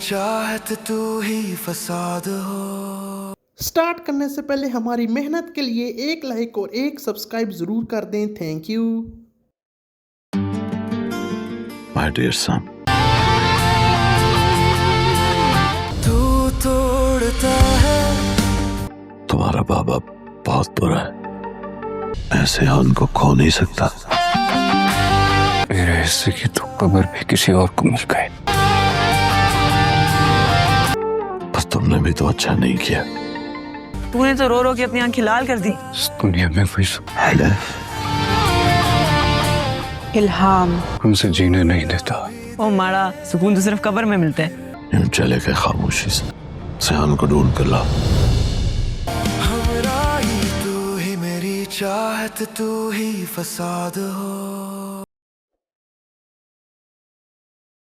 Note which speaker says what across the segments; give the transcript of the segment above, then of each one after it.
Speaker 1: चाहत तू ही फसाद हो।
Speaker 2: स्टार्ट करने से पहले हमारी मेहनत के लिए एक लाइक और एक सब्सक्राइब जरूर कर दें। Thank you.
Speaker 3: My dear son,
Speaker 1: तू तोड़ता है
Speaker 3: तुम्हारा बाबा बहुत बुरा है, ऐसे उनको खो नहीं सकता। मेरे हिस्से की तो कब्र भी किसी और को मिल गई। बस तुमने भी तो अच्छा नहीं किया।
Speaker 4: तूने तो रो रो के अपनी आंखें लाल कर दी।
Speaker 3: इस दुनिया में कोई
Speaker 4: इल्हाम
Speaker 3: हमसे जीने नहीं देता।
Speaker 4: ओ माड़ा, सुकून तो सिर्फ कब्र में मिलता है।
Speaker 3: यूं चले गए खामोशी से। सयान को ढूंढ कर लाओ।
Speaker 1: हमरा ही तू ही मेरी चाहत तू ही फसाद हो।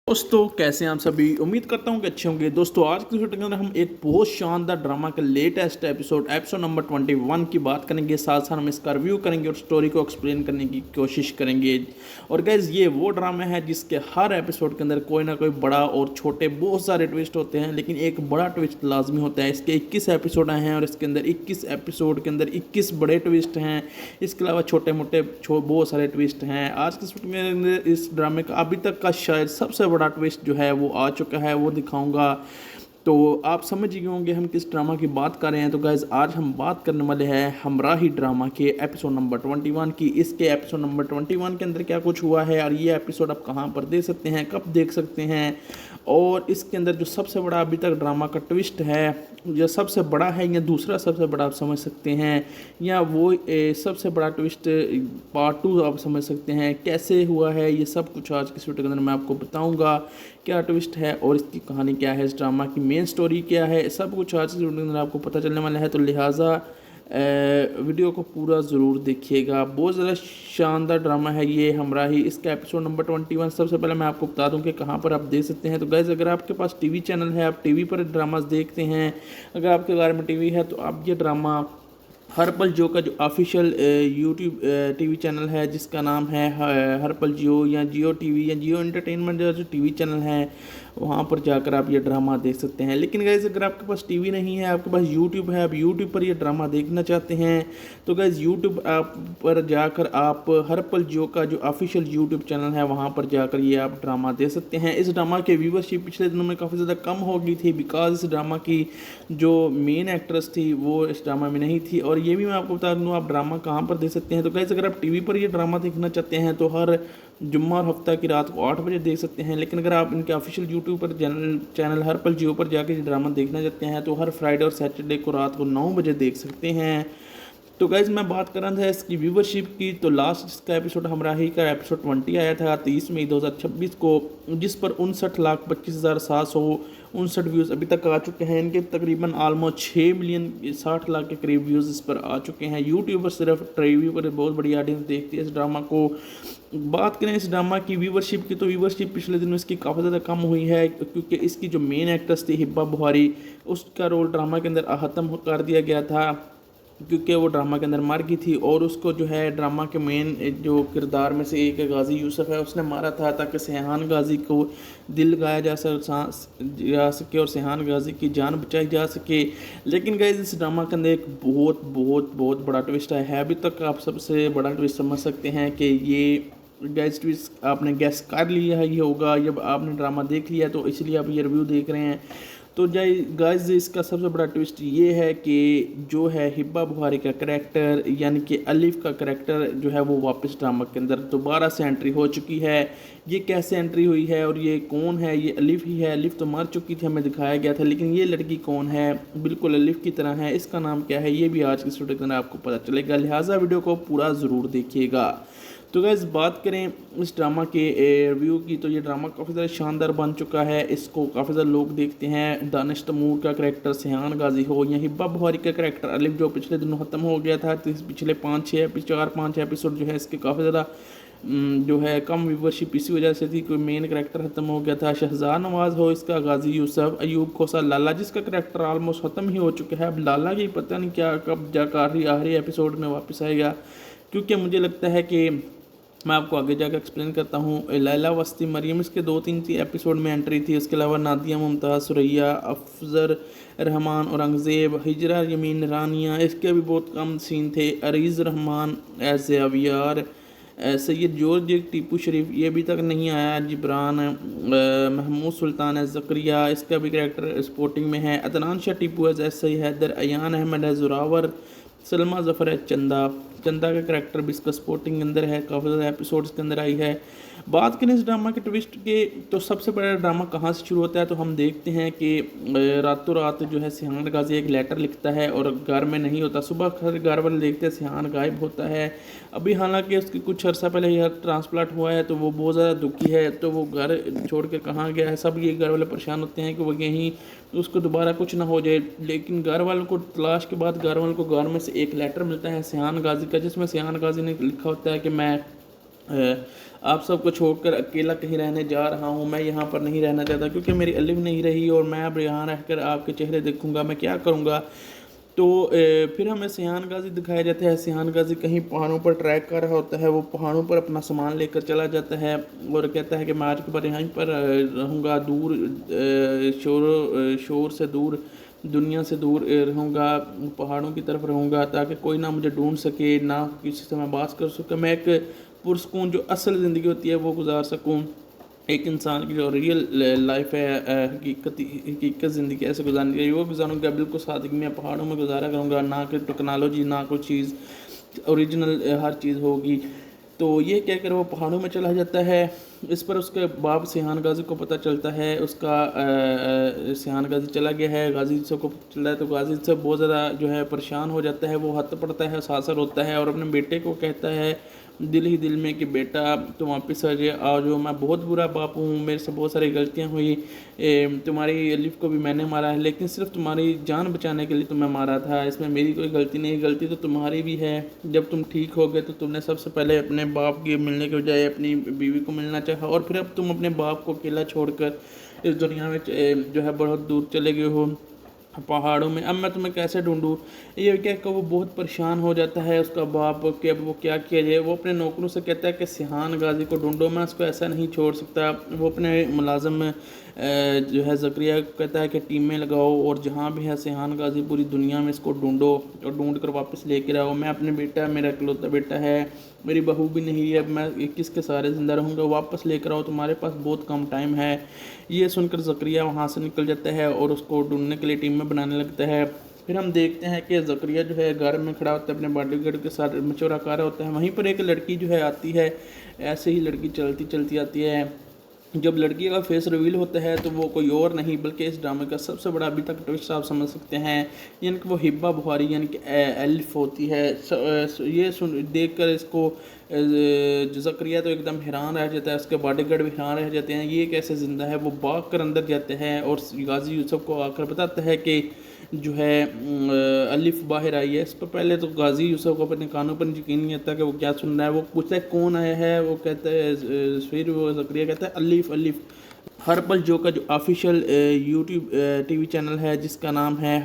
Speaker 2: दोस्तों कैसे हैं आप सभी। उम्मीद करता हूं कि अच्छे होंगे। दोस्तों आज की वीडियो के अंदर हम एक बहुत शानदार ड्रामा का लेटेस्ट एपिसोड नंबर 21 की बात करेंगे। साथ साथ हम इसका रिव्यू करेंगे और स्टोरी को एक्सप्लेन करने की कोशिश करेंगे। और गाइज ये वो ड्रामा है जिसके हर एपिसोड के अंदर कोई ना कोई बड़ा और छोटे बहुत सारे ट्विस्ट होते हैं, लेकिन एक बड़ा ट्विस्ट लाजमी होता है। इसके 21 एपिसोड आए हैं और इसके अंदर 21 एपिसोड के अंदर 21 बड़े ट्विस्ट हैं। इसके अलावा छोटे मोटे बहुत सारे ट्विस्ट हैं। आज की वीडियो के अंदर इस ड्रामे का अभी तक का शायद सबसे बड़ा ट्विस्ट जो है वो आ चुका है, वो दिखाऊंगा। तो आप समझ गए होंगे हम किस ड्रामा की बात कर रहे हैं। तो गाइज आज हम बात करने वाले हैं हमराही ड्रामा के एपिसोड नंबर 21 की। इसके एपिसोड नंबर 21 के अंदर क्या कुछ हुआ है और ये एपिसोड आप कहां पर देख सकते हैं, कब देख सकते हैं, और इसके अंदर जो सबसे बड़ा अभी तक ड्रामा का ट्विस्ट है, या सबसे बड़ा है या दूसरा सबसे बड़ा आप समझ सकते हैं, या वो सबसे बड़ा ट्विस्ट पार्ट 2 आप समझ सकते हैं, कैसे हुआ है, ये सब कुछ आज की वीडियो के अंदर मैं आपको बताऊंगा। क्या ट्विस्ट है और इसकी कहानी क्या है, इस ड्रामा की मेन स्टोरी क्या है, सब कुछ आज की वीडियो के अंदर आपको पता चलने वाला है। तो लिहाजा वीडियो को पूरा ज़रूर देखिएगा। बहुत ज़्यादा शानदार ड्रामा है ये हमराही। इसका एपिसोड नंबर 21 सबसे पहले मैं आपको बता दूं कि कहां पर आप देख सकते हैं। तो गाइज़ अगर आपके पास टीवी चैनल है, आप टीवी पर ड्रामास देखते हैं, अगर आपके घर में टीवी है तो आप ये ड्रामा हर पल जियो का जो ऑफिशियल यूट्यूब टीवी चैनल है जिसका नाम है हर पल जियो या जियो टीवी या जियो एंटरटेनमेंट जो टीवी चैनल है, वहाँ पर जाकर आप ये ड्रामा देख सकते हैं। लेकिन गाइज़ अगर आपके पास टीवी नहीं है, आपके पास यूट्यूब है, आप यूट्यूब पर ये ड्रामा देखना चाहते हैं, तो गाइज़ यूट्यूब आप पर जाकर आप हर पल जियो का जो ऑफिशियल यूट्यूब चैनल है वहाँ पर जाकर ये आप ड्रामा देख सकते हैं। इस ड्रामा के व्यूवरशिप पिछले दिनों में काफ़ी ज़्यादा कम हो गई थी, बिकॉज इस ड्रामा की जो मेन एक्ट्रेस थी वो इस ड्रामा में नहीं थी। और ये भी मैं आपको बता दूँ आप ड्रामा कहाँ पर देख सकते हैं। तो गाइज़ अगर आप टीवी पर ये ड्रामा देखना चाहते हैं तो हर जुम्मा और हफ्ता की रात को 8 बजे देख सकते हैं। लेकिन अगर आप इनके ऑफिशियल यूट्यूब पर चैनल हर पल जियो पर जाकर ये ड्रामा देखना चाहते हैं तो हर फ्राइडे और सैटरडे को रात को 9 बजे देख सकते हैं। तो गाइज़ मैं बात कर रहा था इसकी व्यूवरशिप की। तो लास्ट इसका एपिसोड हमराही का एपिसोड 20 आया था 30 मई 2026 को, जिस पर 59,25,759 व्यूज़ अभी तक आ चुके हैं। इनके तकरीबन आलमोस्ट 6 मिलियन 60 लाख के करीब व्यूज़ इस पर आ चुके हैं। यूट्यूब पर सिर्फ टीवी पर बहुत बड़ी ऑडियंस देखती है इस ड्रामा को। बात करें इस ड्रामा की व्यूवरशिप की, तो व्यूवरशिप पिछले दिनों इसकी काफ़ी ज़्यादा कम हुई है, क्योंकि इसकी जो मेन एक्ट्रेस थी हिब्बा बुखारी, उसका रोल ड्रामा के अंदर ख़त्म कर दिया गया था, क्योंकि वो ड्रामा के अंदर मर गई थी। और उसको जो है ड्रामा के मेन जो किरदार में से एक गाजी यूसुफ है, उसने मारा था ताकि सैहान गाजी को दिल लगाया जा सके और सैहान गाजी की जान बचाई जा सके। लेकिन गाइस इस ड्रामा के अंदर एक बहुत बहुत बहुत बड़ा ट्विस्ट है। अभी तक आप सबसे बड़ा ट्विस्ट समझ सकते हैं कि ये गाइस ट्विस्ट आपने गैस कर लिया है ये होगा, जब आपने ड्रामा देख लिया तो इसलिए आप ये रिव्यू देख रहे हैं। तो गाइस इसका सबसे बड़ा ट्विस्ट ये है कि जो है हिब्बा बुखारी का करैक्टर यानी कि अलिफ का करैक्टर जो है वो वापस ड्रामा के अंदर दोबारा से एंट्री हो चुकी है। ये कैसे एंट्री हुई है और ये कौन है, ये अलिफ ही है। अलिफ तो मर चुकी थी, हमें दिखाया गया था, लेकिन ये लड़की कौन है, बिल्कुल अलिफ की तरह है, इसका नाम क्या है, ये भी आज की वीडियो के अंदर आपको पता चलेगा। लिहाजा वीडियो को पूरा ज़रूर देखिएगा। तो गाइस बात करें इस ड्रामा के रिव्यू की, तो ये ड्रामा काफ़ी ज़्यादा शानदार बन चुका है। इसको काफ़ी ज़्यादा लोग देखते हैं। दानिश तैमूर का करैक्टर सैहान गाजी हो या हिब्बा बुखारी का करैक्टर अलिफ जो पिछले दिनों ख़त्म हो गया था, तो पिछले 4-5 एपिसोड जो है इसके काफ़ी ज़्यादा जो है कम व्यूवरशिप इसी वजह से थी, कोई मेन करैक्टर ख़त्म हो गया था। शहजाद नवाज़ हो इसका गाजी यूसुफ, अयूब खोसा लाला जिसका करैक्टर ऑलमोस्ट ख़त्म ही हो चुका है। अब लाला की पता नहीं क्या कब जाकर आखिरी एपिसोड में वापस आएगा, क्योंकि मुझे लगता है कि मैं आपको आगे जाकर एक्सप्लेन करता हूँ। लैला वस्ती मरियम इसके 2-3 एपिसोड में एंट्री थी। उसके अलावा नादिया मुमताज़, सुरैया, अफजर रहमान, औरंगज़ेब, हिजरा यमीन रानिया, इसके भी बहुत कम सीन थे। अरीज़ रहमान एज ज़ावियार, सैयद जॉर्ज टीपू शरीफ ये अभी तक नहीं आया। जिब्रान महमूद सुल्तान एज ज़करिया, इसका भी कैरेक्टर स्पोर्टिंग में है। अदनान शाह टीपू एज सही हैदर, अयान अहमद है ज़ोरावर, सलमा ज़फ़र है चंदा का करैक्टर भी इसका स्पोर्टिंग के अंदर है। काफ़ी ज़्यादा एपिसोड्स के अंदर आई है। बात करें इस ड्रामा के ट्विस्ट के, तो सबसे बड़ा ड्रामा कहाँ से शुरू होता है, तो हम देखते हैं कि रातों रात जो है सिहान गाजी एक लेटर लिखता है और घर में नहीं होता। सुबह घर वाले देखते हैं सिहान गायब होता है। अभी हालांकि उसके कुछ अर्सा पहले यह ट्रांसप्लांट हुआ है, तो वो बहुत ज़्यादा दुखी है। तो वो घर छोड़ कर कहाँ गया है, सब ये घर वाले परेशान होते हैं कि वो यहीं उसको दोबारा कुछ ना हो जाए। लेकिन घर वालों को तलाश के बाद घर वालों को घर में से एक लेटर मिलता है सिहान गाजी का, जिसमें सिहान गाजी ने लिखा होता है कि मैं आप सबको छोड़कर अकेला कहीं रहने जा रहा हूँ। मैं यहाँ पर नहीं रहना चाहता क्योंकि मेरी अलिफ नहीं रही और मैं अब यहाँ रहकर आपके चेहरे देखूँगा, मैं क्या करूँगा। तो फिर हमें सिहान गाजी दिखाया जाता है। सिहान गाजी कहीं पहाड़ों पर ट्रैक कर रहा होता है। वो पहाड़ों पर अपना सामान लेकर चला जाता है और कहता है कि मैं आज के बाद यहीं पर रहूँगा, दूर शोर से दूर, दुनिया से दूर रहूँगा, पहाड़ों की तरफ रहूँगा, ताकि कोई ना मुझे ढूंढ सके, ना किसी से मैं बात कर सकूँ। मैं एक पुरसकून जो असल ज़िंदगी होती है वो गुजार सकूँ। एक इंसान की जो रियल लाइफ है, हकीकत ज़िंदगी ऐसे गुजारने की वो गुजारूँगा, बिल्कुल सादगी में पहाड़ों में गुजारा करूँगा, ना कोई टेक्नोलॉजी, ना कोई चीज़ ओरिजिनल हर चीज़ होगी। तो ये कहकर वो पहाड़ों में चला जाता है। इस पर उसके बाप सिहान गाजी को पता चलता है, उसका सिहान गाजी चला गया है। गाजी से को पता चलता है तो गाजी से बहुत ज़्यादा जो है परेशान हो जाता है। वो हद पड़ता है, सासर होता है और अपने बेटे को कहता है दिल ही दिल में कि बेटा तुम वापस आ जाओ, मैं बहुत बुरा बाप हूँ, मेरे से बहुत सारी गलतियाँ हुई, तुम्हारी अलिफ को भी मैंने मारा है, लेकिन सिर्फ तुम्हारी जान बचाने के लिए तुम्हें मारा था, इसमें मेरी कोई गलती नहीं, गलती तो तुम्हारी भी है। जब तुम ठीक हो गए तो तुमने सबसे पहले अपने बाप के मिलने के बजाय अपनी बीवी को मिलना चाहा और फिर अब तुम अपने बाप को अकेला छोड़कर इस दुनिया में जो है बहुत दूर चले गए हो पहाड़ों में। अब मैं तुम्हें कैसे ढूंढूं, ये क्या कि वो बहुत परेशान हो जाता है उसका बाप कि अब वो क्या किया जाए। वो अपने नौकरों से कहता है कि सिहान गाजी को ढूंढो, मैं उसको ऐसा नहीं छोड़ सकता। वो अपने मुलाजिम जो है ज़करिया कहता है कि टीम में लगाओ और जहाँ भी है सिहान गाजी पूरी दुनिया में इसको ढूंढो और ढूंढ कर वापस लेकर आओ। मैं अपने बेटा, मेरा इकलौता बेटा है, मेरी बहू भी नहीं है, अब मैं किसके सहारे ज़िंदा रहूँगा, वापस लेकर आओ, तुम्हारे पास बहुत कम टाइम है। ये सुनकर ज़करिया वहाँ से निकल जाता है और उसको ढूंढने के लिए टीम में बनाने लगता है। फिर हम देखते हैं कि ज़करिया जो है घर में खड़ा होता है, अपने बॉडीगार्ड के साथ मशवरा कर रहा होता है। वहीं पर एक लड़की जो है आती है, ऐसे ही लड़की चलती चलती आती है। जब लड़की का फेस रिवील होता है तो वो कोई और नहीं बल्कि इस ड्रामे का सबसे बड़ा अभी तक ट्विस्ट आप समझ सकते हैं, यानी कि वो हिब्बा बुखारी यानी कि एलिफ होती है। ये देख कर इसको ज़करिया तो एकदम हैरान रह जाता है, उसके बॉडीगार्ड भी हैरान रह जाते हैं, ये कैसे ज़िंदा है। वो भाग कर अंदर जाते हैं और गाजी यूसुफ को आकर बताता है कि जो है अलिफ बाहर आई है। इस पर पहले तो गाजी यूसुफ को अपने कानों पर यकीन नहीं आता कि वो क्या सुन रहा है। वो पूछता है कौन आया है, वो कहता है, फिर वो ज़करिया कहता है अलिफ। हर पल जियो का जो ऑफिशियल यूट्यूब टीवी चैनल है जिसका नाम है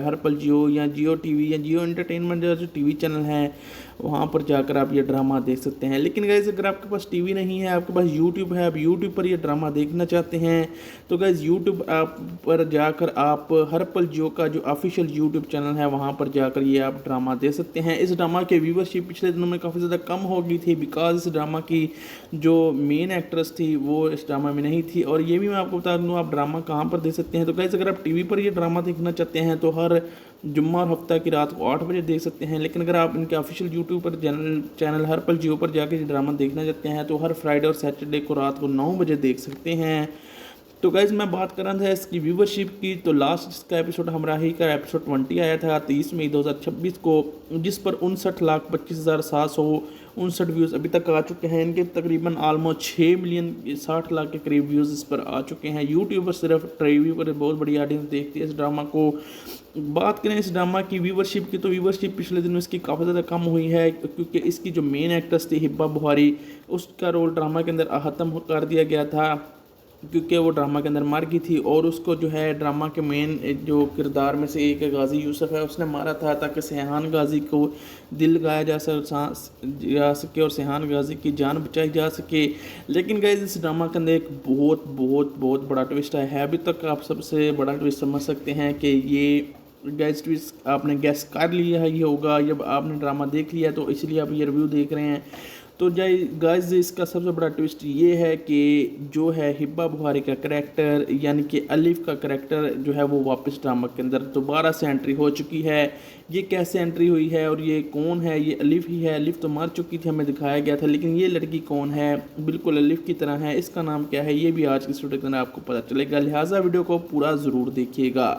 Speaker 2: हर पल जियो या जियो टीवी या जियो एंटरटेनमेंट जो टीवी चैनल है, वहाँ पर जाकर आप ये ड्रामा देख सकते हैं। लेकिन गाइज़ अगर आपके पास टीवी नहीं है, आपके पास यूट्यूब है, आप यूट्यूब पर ये ड्रामा देखना चाहते हैं तो गाइज़ यूट्यूब आप पर जाकर आप हर पल जियो का जो ऑफिशियल यूट्यूब चैनल है वहाँ पर जाकर ये आप ड्रामा देख सकते हैं। इस ड्रामा के व्यूवरशिप पिछले दिनों में काफ़ी ज़्यादा कम हो गई थी बिकॉज इस ड्रामा की जो मेन एक्ट्रेस थी वो इस ड्रामा में नहीं थी। और ये भी मैं आपको बता दूँ आप ड्रामा कहाँ पर देख सकते हैं। तो गाइज़ अगर आप टीवी पर ये ड्रामा देखना चाहते हैं तो हर जुम्मा और हफ्ता की रात को 8 बजे देख सकते हैं। लेकिन अगर आप इनके ऑफिशियल यूट्यूब पर चैनल हर पल जियो पर जाकर ये ड्रामा देखना चाहते हैं तो हर फ्राइडे और सैटरडे को रात को 9 बजे देख सकते हैं। तो गाइज़ मैं बात कर रहा था इसकी व्यूवरशिप की, तो लास्ट इसका एपिसोड हमराही का एपिसोड 20 आया था 30 मई 2026 को, जिस पर 59,25,759 व्यूज़ अभी तक आ चुके हैं। इनके तकरीबन ऑलमोस्ट 6 मिलियन 60 लाख के करीब व्यूज़ इस पर आ चुके हैं। यूट्यूब पर सिर्फ टीवी पर बहुत बड़ी ऑडियंस देखती है इस ड्रामा को। बात करें इस ड्रामा की व्यूवरशिप की तो व्यूवरशिप पिछले दिनों इसकी काफ़ी ज़्यादा कम हुई है क्योंकि इसकी जो मेन एक्ट्रेस थी हिब्बा बुखारी, उसका रोल ड्रामा के अंदर ख़त्म कर दिया गया था। क्योंकि वो ड्रामा के अंदर मर गई थी और उसको जो है ड्रामा के मेन जो किरदार में से एक गाजी यूसुफ है उसने मारा था ताकि सैहान गाजी को दिल लगाया जा सके और सैहान गाजी की जान बचाई जा सके। लेकिन गाइस इस ड्रामा के अंदर एक बहुत बहुत बहुत बड़ा ट्विस्ट है। अभी तक आप सबसे बड़ा ट्विस्ट समझ सकते हैं कि ये गाइस ट्विस्ट आपने गैस कर लिया है ये होगा, जब आपने ड्रामा देख लिया तो इसलिए आप ये रिव्यू देख रहे हैं। तो गाइस इसका सबसे बड़ा ट्विस्ट ये है कि जो है हिब्बा बुखारी का करैक्टर यानी कि अलिफ का करैक्टर जो है वो वापस ड्रामा के अंदर दोबारा से एंट्री हो चुकी है। ये कैसे एंट्री हुई है और ये कौन है? ये अलिफ ही है। अलिफ तो मर चुकी थी, हमें दिखाया गया था, लेकिन ये लड़की कौन है? बिल्कुल अलिफ की तरह है। इसका नाम क्या है ये भी आज की स्टोरी के अंदर आपको पता चलेगा, लिहाजा वीडियो को पूरा ज़रूर देखिएगा।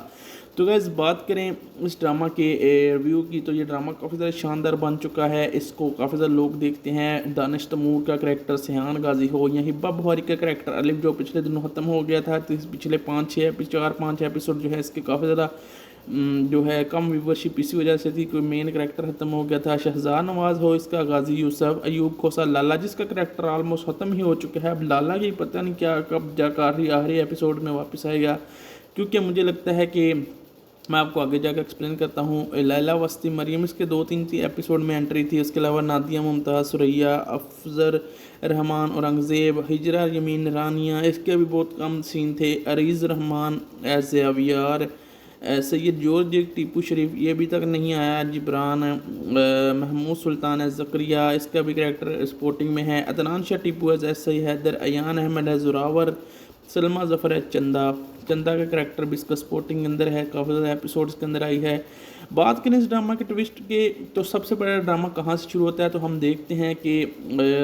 Speaker 2: तो गाइस बात करें इस ड्रामा के रिव्यू की, तो ये ड्रामा काफ़ी ज़्यादा शानदार बन चुका है। इसको काफ़ी ज़्यादा लोग देखते हैं। दानिश तैमूर का करैक्टर सैहान गाजी हो या हिब्बा बुखारी का करैक्टर अलिफ जो पिछले दिनों ख़त्म हो गया था, तो इस पिछले 4-5 एपिसोड जो है इसके काफ़ी ज़्यादा जो है कम व्यूवरशिप इसी वजह से थी, कोई मेन करैक्टर ख़त्म हो गया था। शहजाद नवाज़ हो इसका गाजी यूसुफ, अयूब खोसा लाला जिसका करैक्टर ऑलमोस्ट ख़त्म ही हो चुका है। अब लाला की पता नहीं क्या कब जाकर आखिरी एपिसोड में वापस आएगा, क्योंकि मुझे लगता है कि मैं आपको आगे जाकर एक्सप्लेन करता हूँ। लैला वस्ती मरियम इसके 2-3 एपिसोड में एंट्री थी। इसके अलावा नादिया मुमताज़, सुरैया, अफजर रहमान, औरंगज़ेब, हिजरा यमीन रानिया इसके भी बहुत कम सीन थे। अरीज़ रहमान एज अवियार, सैयद जॉर्ज टीपू शरीफ ये अभी तक नहीं आया। जिब्रान महमूद सुल्तान एज ज़करिया इसका भी करैक्टर स्पोर्टिंग में है। अदनान शाह टीपू एज सही हैदर, अयान अहमद है ज़ोरावर, सलमा ज़फ़र है चंदा का करैक्टर भी इसका स्पोर्टिंग के अंदर है, काफ़ी ज़्यादा एपिसोड्स के अंदर आई है। बात करें इस ड्रामा के ट्विस्ट के, तो सबसे बड़ा ड्रामा कहाँ से शुरू होता है, तो हम देखते हैं कि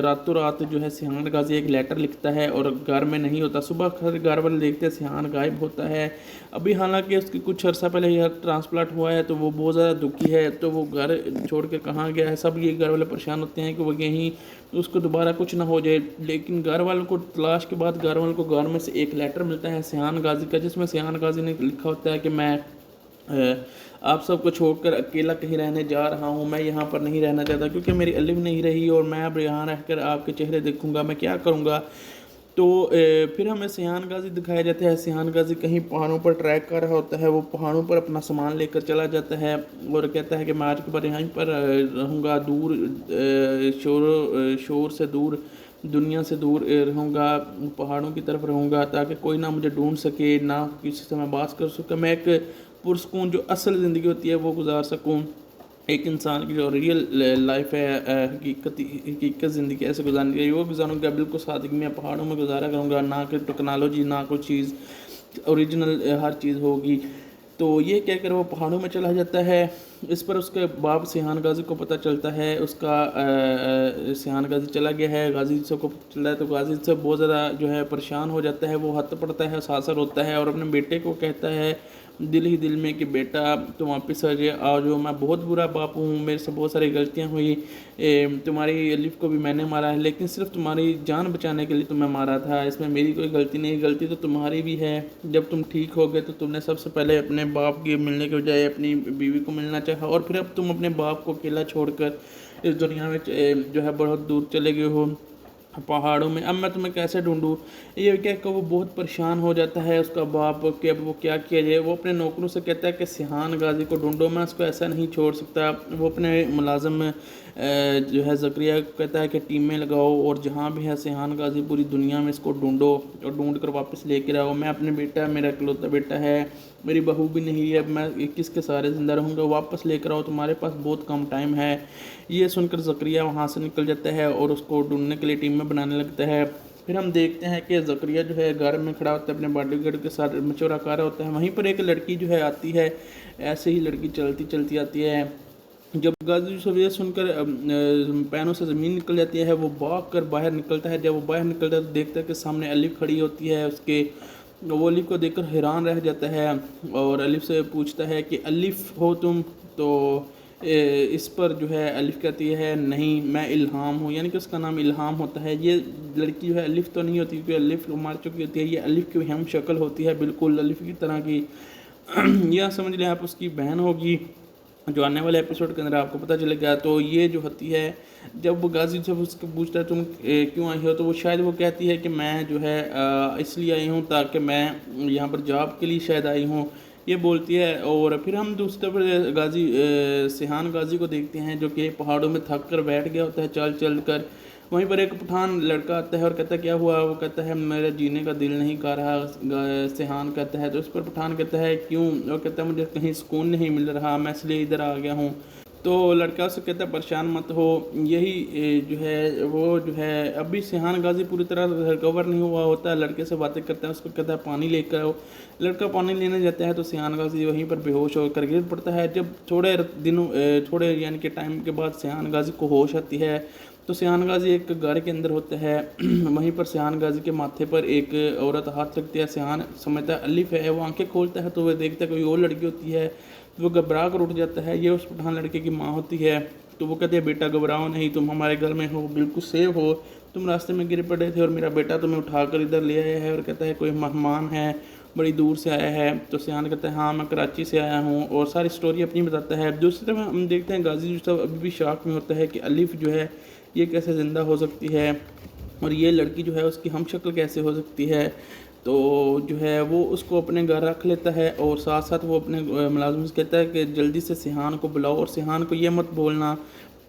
Speaker 2: रातों रात जो है सैहान गाजी एक लेटर लिखता है और घर में नहीं होता। सुबह घर वाले देखते हैं सैहान गायब होता है। अभी हालांकि उसके कुछ अर्सा पहले यह ट्रांसप्लांट हुआ है, तो वो बहुत ज़्यादा दुखी है, तो वो घर छोड़ के कहाँ गया है। सब ये घर वाले परेशान होते हैं कि वो यहीं उसको दोबारा कुछ ना हो जाए। लेकिन घर वालों को तलाश के बाद घर वालों को घर में से एक लेटर मिलता है सैहान गाजी का, जिसमें सैहान गाजी ने लिखा होता है कि मैं आप सबको छोड़कर अकेला कहीं रहने जा रहा हूँ। मैं यहाँ पर नहीं रहना चाहता क्योंकि मेरी अलिफ नहीं रही और मैं अब यहाँ रहकर आपके चेहरे देखूँगा, मैं क्या करूँगा। तो फिर हमें सैहान गाजी दिखाया जाता है। सैहान गाजी कहीं पहाड़ों पर ट्रैक कर रहा होता है, वो पहाड़ों पर अपना सामान लेकर चला जाता है और कहता है कि मैं आज के बाद यहीं पर रहूँगा, दूर शोर से दूर, दुनिया से दूर रहूँगा, पहाड़ों की तरफ रहूँगा ताकि कोई ना मुझे ढूंढ सके, ना किसी से मैं बात कर सकूँ। मैं एक पुरसकून जो असल ज़िंदगी होती है वो गुजार सकूँ। एक इंसान की जो रियल लाइफ है, हकीकत ज़िंदगी ऐसे गुजारने की वो गुजारूँगा, बिल्कुल सादगी में पहाड़ों में गुजारा करूँगा, ना कोई टेक्नोलॉजी ना कोई चीज़ ओरिजिनल हर चीज़ होगी। तो ये कहकर वो पहाड़ों में चला जाता है। इस पर उसके बाप सैहान गाजी को पता चलता है, उसका सैहान गाजी चला गया है। गाजी से को पता चलता है तो गाजी से बहुत ज़्यादा जो है परेशान हो जाता है, वो हद पड़ता है, सासर होता है और अपने बेटे को कहता है दिल ही दिल में कि बेटा तुम वापस आ जाओ, मैं बहुत बुरा बाप हूँ, मेरे से बहुत सारी गलतियाँ हुई, तुम्हारी अलिफ को भी मैंने मारा है, लेकिन सिर्फ तुम्हारी जान बचाने के लिए तुम्हें मारा था, इसमें मेरी कोई गलती नहीं, गलती तो तुम्हारी भी है। जब तुम ठीक हो गए तो तुमने सबसे पहले अपने बाप के मिलने के बजाय अपनी बीवी को मिलना चाहा और फिर अब तुम अपने बाप को अकेला छोड़कर इस दुनिया में जो है बहुत दूर चले गए हो पहाड़ों में। अब मैं तुम्हें कैसे ढूंढूं? ये क्या कि वो बहुत परेशान हो जाता है उसका बाप कि अब वो क्या किया जाए। वो अपने नौकरों से कहता है कि सैहान गाजी को ढूंढो, मैं उसको ऐसा नहीं छोड़ सकता। वो अपने मुलाजिम जो है ज़करिया को कहता है कि टीमें लगाओ और जहाँ भी है सैहान गाजी पूरी दुनिया में इसको ढूंढो और ढूंढ कर वापस लेकर आओ। मैं अपने बेटा, मेरा इकलौता बेटा है, मेरी बहू भी नहीं है, अब मैं किसके सहारे ज़िंदा रहूँगा, वापस लेकर आओ, तुम्हारे पास बहुत कम टाइम है। ये सुनकर ज़करिया वहाँ से निकल जाता है और उसको ढूंढने के लिए टीम में बनाने लगता है। फिर हम देखते हैं कि ज़करिया जो है घर में खड़ा होता है, अपने बॉडीगार्ड के साथ मशवरा कर रहा होता है। वहीं पर एक लड़की जो है आती है, ऐसे ही लड़की चलती चलती आती है। जब गाजी यूसुफ ये सुनकर पैरों से ज़मीन निकल जाती है, वो भाग कर बाहर निकलता है। जब वो बाहर निकलता है तो देखता है कि सामने अलिफ खड़ी होती है उसके। वो अलिफ को देखकर हैरान रह जाता है और अलिफ से पूछता है कि अलिफ हो तुम? तो इस पर जो है अलिफ कहती है नहीं, मैं इल्हाम हूँ, यानी कि उसका नाम इल्हाम होता है। ये लड़की जो है अलिफ तो नहीं होती क्योंकि अलिफ मार चुकी होती है, ये अलिफ की हम शक्ल होती है बिल्कुल अलिफ की तरह की। यह समझ लें आप उसकी बहन होगी। जो आने वाले एपिसोड के अंदर आपको पता चलेगा। तो ये जो होती है, जब वो गाजी जब उसको पूछता है तुम क्यों आई हो, तो वो शायद वो कहती है कि मैं जो है इसलिए आई हूँ ताकि मैं यहाँ पर जॉब के लिए शायद आई हूँ, ये बोलती है। और फिर हम दूसरे पर गाजी सिहान गाजी को देखते हैं जो कि पहाड़ों में थक कर बैठ गया होता है चल चल कर। वहीं पर एक पठान लड़का आता है और कहता है क्या हुआ, वो कहता है मेरा जीने का दिल नहीं कर रहा, सिहान कहता है। तो उस पर पठान कहता है क्यों, वो कहता है मुझे कहीं सुकून नहीं मिल रहा, मैं इसलिए इधर आ गया हूँ। तो लड़का उससे कहता है परेशान मत हो, यही जो है वो जो है अभी सिहान गाजी पूरी तरह रिकवर नहीं हुआ होता है। लड़के से बातें करता है, उसको कहता है पानी लेकर आओ। लड़का पानी लेने जाता है तो सिहान गाजी वहीं पर बेहोश होकर गिर पड़ता है। जब थोड़े यानी कि टाइम के बाद सिहान गाजी को होश आती है तो सिहान गाजी एक घर के अंदर होता है। वहीं पर सिहान गाजी के माथे पर एक औरत हाथ रखती है। सिहान समझता है अलिफ है, वो आंखें खोलता है तो वह देखता है कोई और लड़की होती है, वो घबरा कर उठ जाता है। ये उस पठान लड़के की माँ होती है। तो वो कहते हैं बेटा घबराओ नहीं, तुम हमारे घर में हो, बिल्कुल सेफ हो, तुम रास्ते में गिर पड़े थे और मेरा बेटा तुम्हें उठाकर इधर ले आया है। और कहता है कोई मेहमान है, बड़ी दूर से आया है। तो सिहान कहता है हाँ मैं कराची से आया हूँ, और सारी स्टोरी अपनी बताता है। दूसरी तरफ हम देखते हैं गाजी जो अभी भी शॉक में होता है कि अलिफ जो है ये कैसे ज़िंदा हो सकती है और ये लड़की जो है उसकी हम शक्ल कैसे हो सकती है। तो जो है वो उसको अपने घर रख लेता है और साथ साथ वो अपने मुलाजिम से कहता है कि जल्दी से सिहान को बुलाओ और सिहान को ये मत बोलना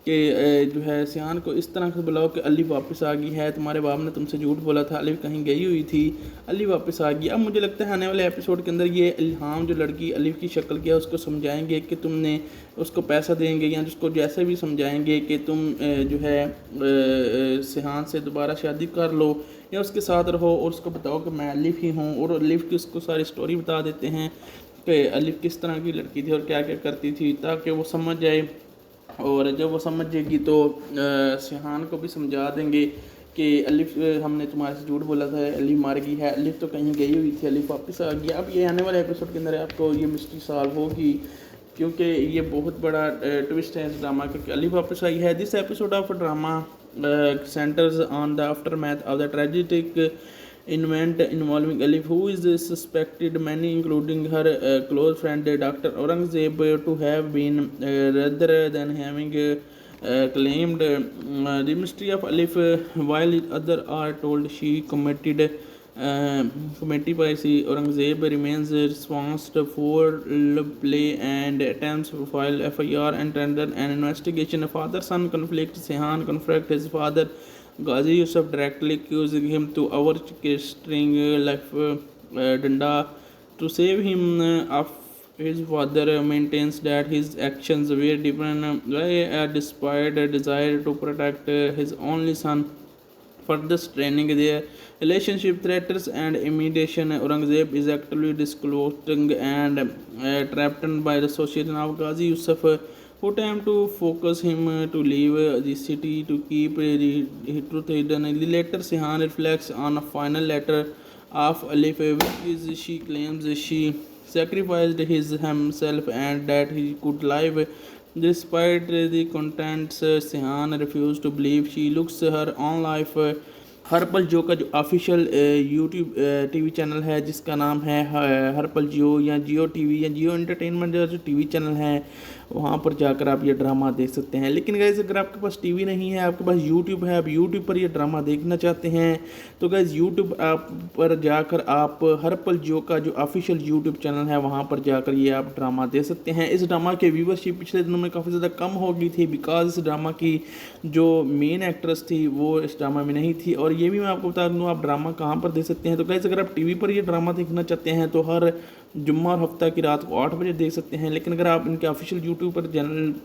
Speaker 2: कि जो है सिहान को इस तरह से बुलाओ कि अली वापस आ गई है, तुम्हारे बाप ने तुमसे झूठ बोला था, अली कहीं गई हुई थी, अली वापस आ गई। अब मुझे लगता है आने वाले एपिसोड के अंदर ये इल्हाम जो लड़की अली की शक्ल की है उसको समझाएंगे कि तुमने उसको पैसा देंगे या जिसको जैसे भी समझाएंगे कि तुम जो है सिहान से दोबारा शादी कर लो या उसके साथ रहो और उसको बताओ कि मैं अलिफ ही हूँ। और अलिफ की उसको सारी स्टोरी बता देते हैं कि अलिफ किस तरह की लड़की थी और क्या क्या करती थी, ताकि वो समझ जाए। और जब वो समझ जाएगी तो सिहान को भी समझा देंगे कि अलिफ हमने तुम्हारे से झूठ बोला था, अलिफ मार गई है, अलिफ तो कहीं गई हुई थी, अलिफ वापस आ गई। अब ये आने वाले एपिसोड के अंदर आपको ये मिस्ट्री सॉल्व होगी क्योंकि ये बहुत बड़ा ट्विस्ट है इस ड्रामा का कि अलिफ वापस आई है। This episode of drama centers on the aftermath of the tragic event involving Alif, who is suspected, many including her close friend Dr. Aurangzeb, to have been rather than having claimed. The mystery of Alif, while others are told she committed committee by Aurangzeb, remains responsible for play and attempts to file FIR and tender an investigation. Father-son conflict. Sihan confronted his father Ghazi Yusuf directly, accusing him to orchestring life danda to save him of his father. Maintains that his actions were different despite a desire to protect his only son, further straining their relationship. Threats and intimidation. Aurangzeb is actively disclosing and threatened by the association of Ghazi Yusuf, who attempt to focus him to leave the city to keep the truth hidden. The letter Sihan reflects on a final letter of Alif, which is she claims she sacrificed himself and that he could live. Despite the contents, Sihan refused to believe. She looks her own life. हर पल जो का जो official YouTube TV channel है जिसका नाम है हर पल जियो या जियो टीवी या जियो एंटरटेनमेंट जो टीवी चैनल है, वहाँ पर जाकर आप ये ड्रामा देख सकते हैं। लेकिन गाइस अगर आपके पास टीवी नहीं है, आपके पास यूट्यूब है, आप यूट्यूब पर ये ड्रामा देखना चाहते हैं तो गाइस यूट्यूब आप पर जाकर आप हर पल जियो का जो ऑफिशियल यूट्यूब चैनल है वहाँ पर जाकर ये आप ड्रामा देख सकते हैं। इस ड्रामा के व्यूवरशिप पिछले दिनों में काफ़ी ज़्यादा कम हो गई थी बिकॉज इस ड्रामा की जो मेन एक्ट्रेस थी वो इस ड्रामा में नहीं थी। और ये भी मैं आपको बता दूँ आप ड्रामा कहाँ पर देख सकते हैं। तो गाइस अगर आप टीवी पर ये ड्रामा देखना चाहते हैं तो हर जुम्मा और हफ्ता की रात को 8 बजे देख सकते हैं। लेकिन अगर आप इनके ऑफिशियल यूट्यूब पर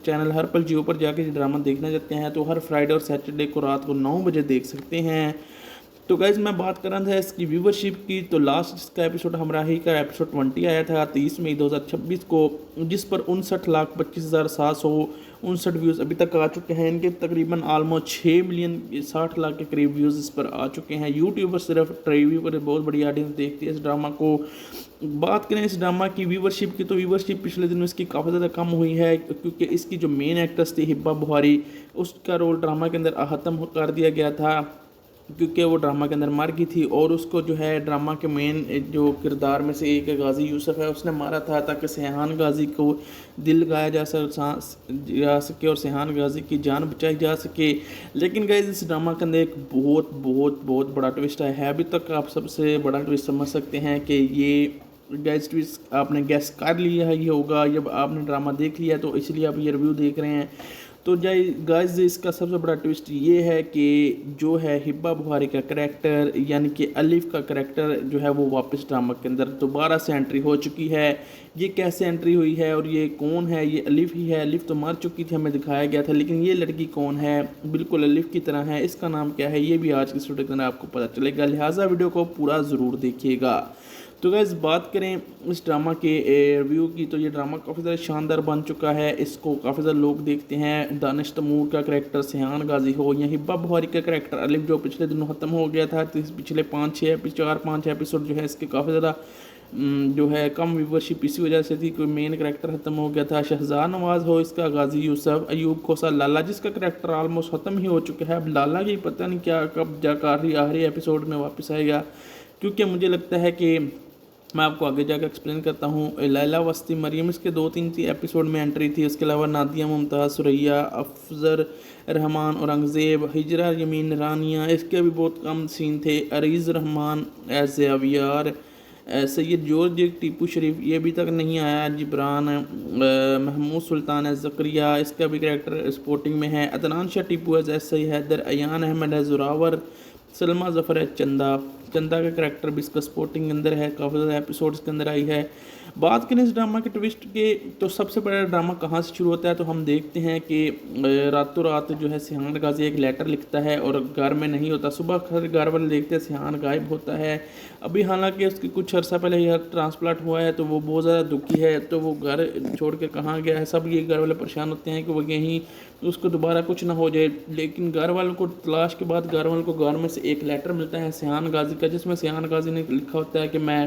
Speaker 2: चैनल हर पल जियो पर जाकर ये ड्रामा देखना चाहते हैं तो हर फ्राइडे और सैटरडे को रात को 9 बजे देख सकते हैं। तो गाइज़ मैं बात कर रहा था इसकी व्यूवरशिप की, तो लास्ट इसका एपिसोड हमराही का एपिसोड 20 आया था 30 मई 2026 को, जिस पर 59,25,759 व्यूज़ अभी तक आ चुके हैं। इनके तकरीबन आलमोस्ट 6 मिलियन 60 लाख के करीब व्यूज़ इस पर आ चुके हैं। यूट्यूब पर सिर्फ टीवी पर बहुत बड़ी ऑडियंस देखती है इस ड्रामा को। बात करें इस ड्रामा की व्यूवरशिप की तो व्यूवरशिप पिछले दिनों इसकी काफ़ी ज़्यादा कम हुई है क्योंकि इसकी जो मेन एक्ट्रेस थी हिब्बा बुहारी, उसका रोल ड्रामा के अंदर ख़त्म कर दिया गया था। क्योंकि वो ड्रामा के अंदर मर गई थी और उसको जो है ड्रामा के मेन जो किरदार में से एक गाजी यूसुफ है उसने मारा था ताकि सेहान गाजी को दिल लगाया जा सके और सेहान गाजी की जान बचाई जा सके। लेकिन गाइस इस ड्रामा के अंदर एक बहुत बहुत बहुत बड़ा ट्विस्ट है। अभी तक आप सबसे बड़ा ट्विस्ट समझ सकते हैं कि ये गाइस ट्विस्ट आपने गैस कर लिया है ये होगा, जब आपने ड्रामा देख लिया तो इसलिए आप ये रिव्यू देख रहे हैं। तो गाइस इसका सबसे बड़ा ट्विस्ट ये है कि जो है हिब्बा बुखारी का करैक्टर यानी कि अलिफ का करैक्टर जो है वो वापस ड्रामा के अंदर दोबारा से एंट्री हो चुकी है। ये कैसे एंट्री हुई है और ये कौन है? ये अलिफ ही है। अलिफ तो मर चुकी थी, हमें दिखाया गया था, लेकिन ये लड़की कौन है? बिल्कुल अलिफ की तरह है। इसका नाम क्या है ये भी आज की वीडियो के अंदर आपको पता चलेगा, लिहाजा वीडियो को पूरा ज़रूर देखिएगा। तो गाइस बात करें इस ड्रामा के रिव्यू की, तो ये ड्रामा काफ़ी ज़्यादा शानदार बन चुका है। इसको काफ़ी ज़्यादा लोग देखते हैं। दानिश तैमूर का करैक्टर सेहान गाजी हो या हिब्बा बुखारी का करैक्टर अलिफ जो पिछले दिनों ख़त्म हो गया था, तो पिछले 4-5 एपिसोड जो है इसके काफ़ी ज़्यादा जो है कम व्यूवरशिप इसी वजह से थी, कोई मेन करैक्टर ख़त्म हो गया था। शहजाद नवाज़ हो इसका गाजी यूसुफ, अयूब खोसा लाला जिसका करैक्टर ऑलमोस्ट ख़त्म ही हो चुका है। अब लाला की पता नहीं क्या कब जाकर आखिरी एपिसोड में वापस आएगा, क्योंकि मुझे लगता है कि मैं आपको आगे जाकर एक्सप्लेन करता हूँ। लैला वस्ती मरियम इसके 2-3 एपिसोड में एंट्री थी। उसके अलावा नादिया मुमताज़, सुरैया, अफजर रहमान, औरंगज़ेब, हिजरा यमीन रानिया इसके भी बहुत कम सीन थे। अरीज़ रहमान एज अवियार, सैयद जॉर्ज टीपू शरीफ ये अभी तक नहीं आया। जिब्रान महमूद सुल्तान एज ज़करिया इसका भी करैक्टर स्पोर्टिंग में है। Adnan Shah Tipu as SI. Haider, Ayaan Ahmed as Zorawar, Salma Zafar है चंदा का करैक्टर भी इसका स्पोर्टिंग के अंदर है, काफ़ी ज़्यादा एपिसोड्स के अंदर आई है। बात करें इस ड्रामा के ट्विस्ट के, तो सबसे बड़ा ड्रामा कहाँ से शुरू होता है, तो हम देखते हैं कि रातों रात जो है सेहान गाजी एक लेटर लिखता है और घर में नहीं होता। सुबह घर वाले देखते हैं सेहान गायब होता है। अभी हालांकि उसकी कुछ अर्सा पहले यह ट्रांसप्लांट हुआ है, तो वो बहुत ज़्यादा दुखी है, तो वो घर छोड़ के कहाँ गया है। सब ये घर वाले परेशान होते हैं कि वो यहीं उसको दोबारा कुछ ना हो जाए। लेकिन घर वालों को तलाश के बाद घर वालों को घर में से एक लेटर मिलता है सेहान गाजी का, जिसमें सेहान गाजी ने लिखा होता है कि मैं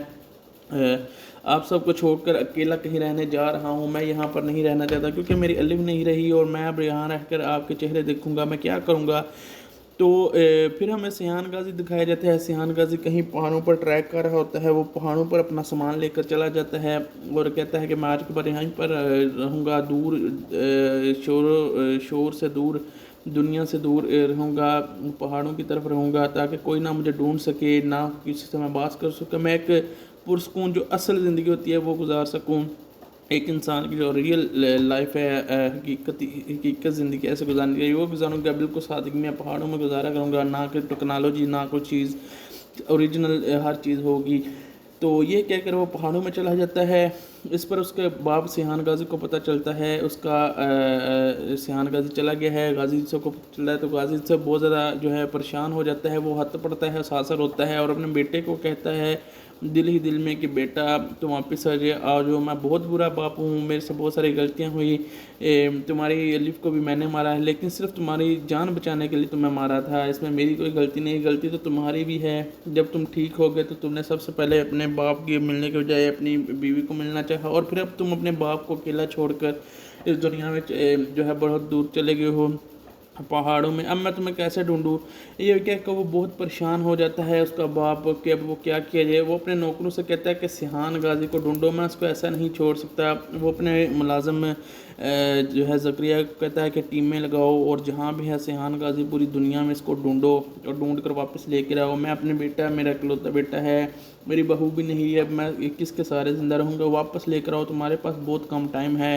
Speaker 2: आप सबको छोड़कर अकेला कहीं रहने जा रहा हूँ। मैं यहाँ पर नहीं रहना चाहता क्योंकि मेरी अलिफ नहीं रही और मैं अब यहाँ रहकर आपके चेहरे देखूँगा, मैं क्या करूँगा। तो फिर हमें सेहान गाजी दिखाया जाता है। सेहान गाजी कहीं पहाड़ों पर ट्रैक कर रहा होता है। वो पहाड़ों पर अपना सामान लेकर चला जाता है और कहता है कि मैं आज के बाद यहीं पर रहूँगा, दूर शोर से दूर, दुनिया से दूर रहूँगा, पहाड़ों की तरफ रहूँगा ताकि कोई ना मुझे ढूंढ सके, ना किसी से मैं बात कर सकूँ। मैं एक पुरसकून जो असल ज़िंदगी होती है वो गुजार सकूँ। एक इंसान की जो रियल लाइफ है, हकीकत ज़िंदगी ऐसे गुजारनी चाहिए वो गुजारूँगा। बिल्कुल सादगी में पहाड़ों में गुजारा करूँगा, ना कोई टेक्नोलॉजी, ना कोई चीज़ ओरिजिनल हर चीज़ होगी। तो ये कह कर वो पहाड़ों में चला जाता है। इस पर उसके बाप सेहान गाजी को पता चलता है, उसका सेहान गाजी चला गया है। गाजी से को पता चलता है तो गाजी से बहुत ज़्यादा जो है परेशान हो जाता है। वो हथ पड़ता है, सासर होता है और अपने बेटे को कहता है दिल ही दिल में कि बेटा तुम वापस आ जाए, और जो मैं बहुत बुरा बाप हूँ, मेरे से बहुत सारी गलतियाँ हुई। तुम्हारी अलिफ को भी मैंने मारा है, लेकिन सिर्फ तुम्हारी जान बचाने के लिए तुम्हें मारा था, इसमें मेरी कोई गलती नहीं, गलती तो तुम्हारी भी है। जब तुम ठीक हो गए तो तुमने सबसे पहले अपने बाप के मिलने के बजाय अपनी बीवी को मिलना चाहा, और फिर अब तुम अपने बाप को अकेला छोड़कर इस दुनिया में जो है बहुत दूर चले गए हो पहाड़ों में। अब मैं तुम्हें कैसे ढूंढूं? ये क्या कि वो बहुत परेशान हो जाता है उसका बाप कि अब वो क्या किया जाए। वो अपने नौकरों से कहता है कि सेहान गाजी को ढूंढो, मैं उसको ऐसा नहीं छोड़ सकता। वो अपने मुलाजिम में जो है ज़करिया कहता है कि टीमें लगाओ और जहाँ भी है सेहान गाजी पूरी दुनिया में इसको ढूंढो और ढूंढ कर वापस लेकर आओ। मैं अपने बेटा, मेरा इकलौता बेटा है, मेरी बहू भी नहीं है, अब मैं किसके सहारे ज़िंदा रहूँगा, वापस लेकर आओ, तुम्हारे पास बहुत कम टाइम है।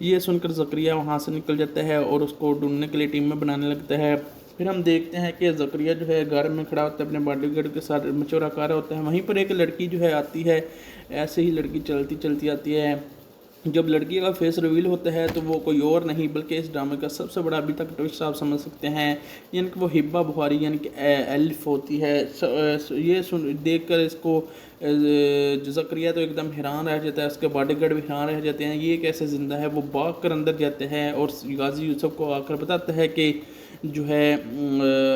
Speaker 2: ये सुनकर ज़करिया वहाँ से निकल जाता है और उसको ढूंढने के लिए टीमें बनाने लगता है। फिर हम देखते हैं कि ज़करिया जो है घर में खड़ा होता है, अपने बॉडीगार्ड के साथ मशवरा कर रहा होता है। वहीं पर एक लड़की जो है आती है, ऐसे ही लड़की चलती चलती आती है। जब लड़की का फेस रिवील होता है तो वो कोई और नहीं बल्कि इस ड्रामे का सबसे बड़ा अभी तक ट्विस्ट आप समझ सकते हैं, यानी कि वो हिब्बा बुखारी यानी कि एलिफ होती है। ये देख कर इसको ज़करिया तो एकदम हैरान रह जाता है, उसके बॉडीगार्ड भी हैरान रह जाते हैं, ये कैसे ज़िंदा है। वो भाग कर अंदर जाते हैं और गाजी यूसुफ को आकर बताता है कि जो है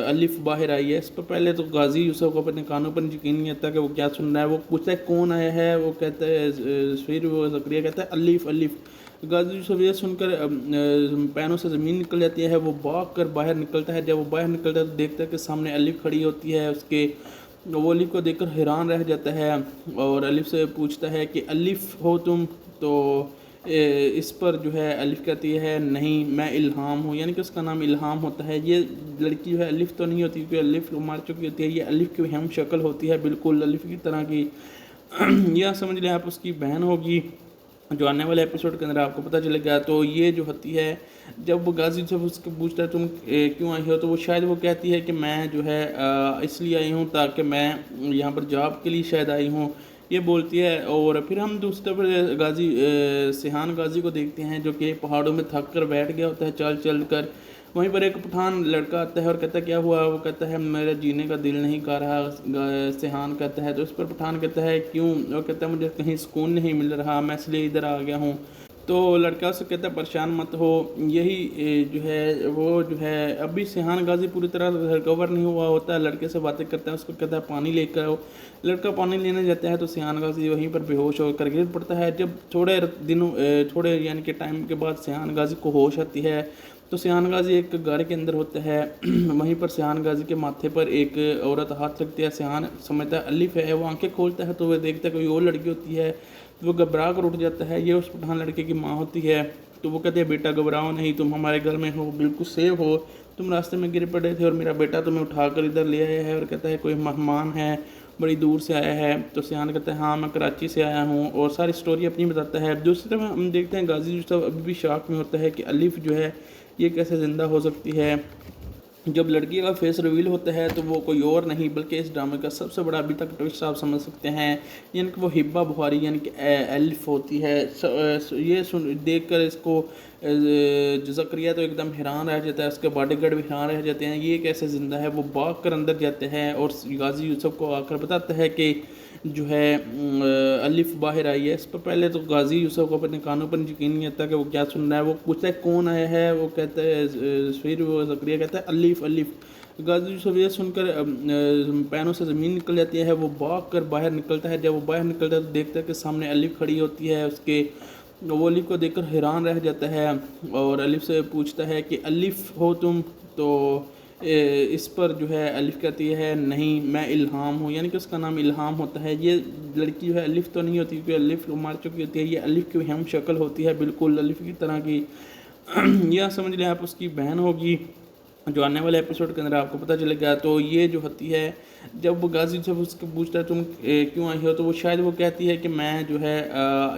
Speaker 2: अलिफ बाहर आई है। इस पर पहले तो गाजी यूसुफ को अपने कानों पर यकीन नहीं आता कि वो क्या सुन रहा है। वो पूछता है कौन आया है, वो कहता है, फिर वो ज़करिया कहता है अलिफ अलिफ। गाजी यूसुफ ये सुनकर पैरों से ज़मीन निकल जाती है। वो भाग कर बाहर निकलता है। जब वो बाहर निकलता है तो देखता है कि सामने अलिफ खड़ी होती है। उसके वो अलिफ को देखकर हैरान रह जाता है और अलिफ से पूछता है कि अलिफ हो तुम? तो इस पर जो है अलिफ कहती है नहीं, मैं इल्हाम हूँ, यानी कि उसका नाम इल्हाम होता है। ये लड़की जो है अलिफ तो नहीं होती क्योंकि अलिफ मार चुकी होती है। ये अलिफ की हम शक्ल होती है, बिल्कुल अलिफ की तरह की। यह समझ लें आप उसकी बहन होगी, जो आने वाले एपिसोड के अंदर आपको पता चलेगा। तो ये जो होती है, जब वो गाजी जब उसको पूछता है तुम क्यों आई हो, तो वो शायद वो कहती है कि मैं जो है इसलिए आई हूँ ताकि मैं यहाँ पर जॉब के लिए शायद आई हूँ, ये बोलती है। और फिर हम दूसरे पर गाजी सिहान गाजी को देखते हैं, जो कि पहाड़ों में थक कर बैठ गया होता है चल चल कर। वहीं पर एक पठान लड़का आता है और कहता है क्या हुआ? वो कहता है मेरा जीने का दिल नहीं कर रहा। सिहान कहता है, तो उस पर पठान कहता है क्यों? वो कहता है मुझे कहीं सुकून नहीं मिल रहा, मैं इसलिए इधर आ गया हूँ। तो लड़का उससे कहता है परेशान मत हो, यही जो है वो जो है अभी सिहान गाजी पूरी तरह रिकवर नहीं हुआ होता है। लड़के से बातें करता है, उसको कहता है पानी लेकर आओ। लड़का पानी लेने जाता है तो सिहान गाजी वहीं पर बेहोश होकर गिर पड़ता है। जब थोड़े यानी कि टाइम के बाद सिहान गाजी को होश आती है तो सिहान गाजी एक घर के अंदर होता है। वहीं पर सिहान गाजी के माथे पर एक औरत हाथ रखती है। सिहान समझता है अलिफ है। वो आंखें खोलता है तो वह देखता है कोई और लड़की होती है। तो वो घबरा कर उठ जाता है। ये उस पठान लड़के की माँ होती है। तो वो कहते हैं बेटा घबराओ नहीं, तुम हमारे घर में हो, बिल्कुल सेफ हो। तुम रास्ते में गिर पड़े थे और मेरा बेटा तुम्हें उठाकर इधर ले आया है। और कहता है कोई मेहमान है, बड़ी दूर से आया है। तो सिहान कहता है हाँ मैं कराची से आया हूँ, और सारी स्टोरी अपनी बताता है। दूसरी तरफ हम देखते हैं गाजी यूसुफ अभी भी शॉक में होता है कि अलिफ जो है ये कैसे ज़िंदा हो सकती है। जब लड़की का फेस रिवील होता है तो वो कोई और नहीं बल्कि इस ड्रामे का सबसे बड़ा अभी तक ट्विस्ट आप समझ सकते हैं, यानी कि वो हिब्बा बुखारी यानी कि एलिफ होती है। ये देख कर इसको ज़करिया तो एकदम हैरान रह जाता है, उसके बॉडीगार्ड भी हैरान रह जाते हैं, ये कैसे ज़िंदा है। वो भाग कर अंदर जाते हैं और गाजी यूसुफ को आकर बताता है कि जो है अलिफ बाहर आई है। इस पर पहले तो गाजी यूसुफ को अपने कानों पर यकीन नहीं आता कि वो क्या सुन रहा है। वो पूछता है कौन आया है? वो कहता है फिर वो ज़करिया कहता है अलिफ अलिफ। गाजी यूसुफ ये सुनकर पैरों से ज़मीन निकल जाती है। वो भाग कर बाहर निकलता है। जब वो बाहर निकलता है तो देखता है कि सामने अलिफ खड़ी होती है। उसके वो अलिफ को देखकर हैरान रह जाता है और अलिफ से पूछता है कि अलिफ हो तुम? तो इस पर जो है अलिफ कहती है नहीं, मैं इल्हाम हूँ, यानी कि उसका नाम इल्हाम होता है। ये लड़की जो है अलिफ तो नहीं होती क्योंकि अलिफ मार चुकी होती है। ये अलिफ की हम शक्ल होती है, बिल्कुल अलिफ की तरह की। यह समझ लें आप उसकी बहन होगी, जो आने वाले एपिसोड के अंदर आपको पता चलेगा। तो ये जो होती है, जब वो गाजी जब उसको पूछता है तुम क्यों आई हो, तो वो शायद वो कहती है कि मैं जो है